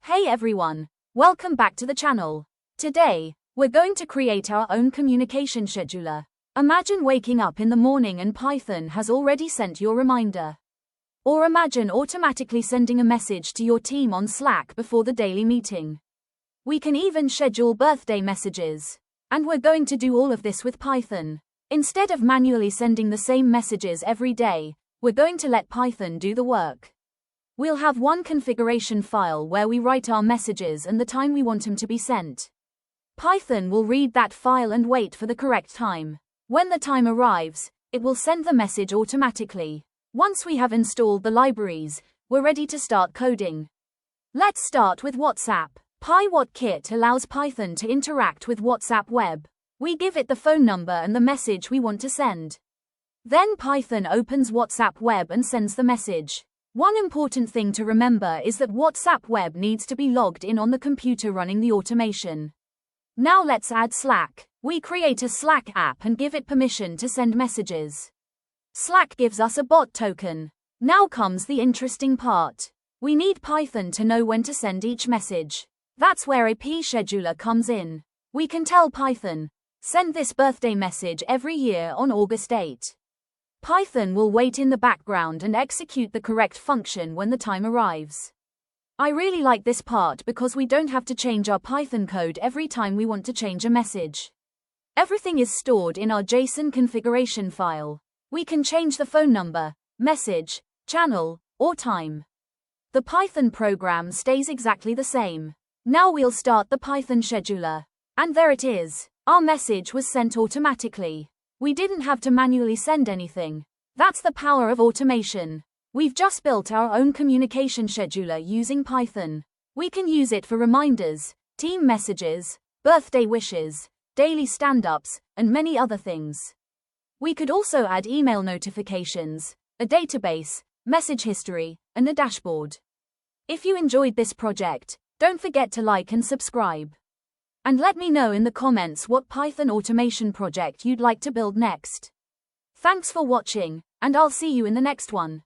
Hey everyone, welcome back to the channel. Today, we're going to create our own communication scheduler. Imagine waking up in the morning and Python has already sent your reminder. Or imagine automatically sending a message to your team on Slack before the daily meeting. We can even schedule birthday messages. And we're going to do all of this with Python. Instead of manually sending the same messages every day, we're going to let Python do the work. We'll have one configuration file where we write our messages and the time we want them to be sent. Python will read that file and wait for the correct time. When the time arrives, it will send the message automatically. Once we have installed the libraries, we're ready to start coding. Let's start with WhatsApp. PyWhatKit allows Python to interact with WhatsApp web. We give it the phone number and the message we want to send. Then Python opens WhatsApp web and sends the message. One important thing to remember is that WhatsApp web needs to be logged in on the computer running the automation. Now let's add Slack. We create a Slack app and give it permission to send messages. Slack gives us a bot token. Now comes the interesting part. We need Python to know when to send each message. That's where APScheduler comes in. We can tell Python, send this birthday message every year on August 8. Python will wait in the background and execute the correct function when the time arrives. I really like this part because we don't have to change our Python code every time we want to change a message. Everything is stored in our JSON configuration file. We can change the phone number, message, channel, or time. The Python program stays exactly the same. Now we'll start the Python scheduler. And there it is. Our message was sent automatically. We didn't have to manually send anything. That's the power of automation. We've just built our own communication scheduler using Python. We can use it for reminders, team messages, birthday wishes, daily stand-ups, and many other things. We could also add email notifications, a database, message history, and a dashboard. If you enjoyed this project, don't forget to like and subscribe. And let me know in the comments what Python automation project you'd like to build next. Thanks for watching, and I'll see you in the next one.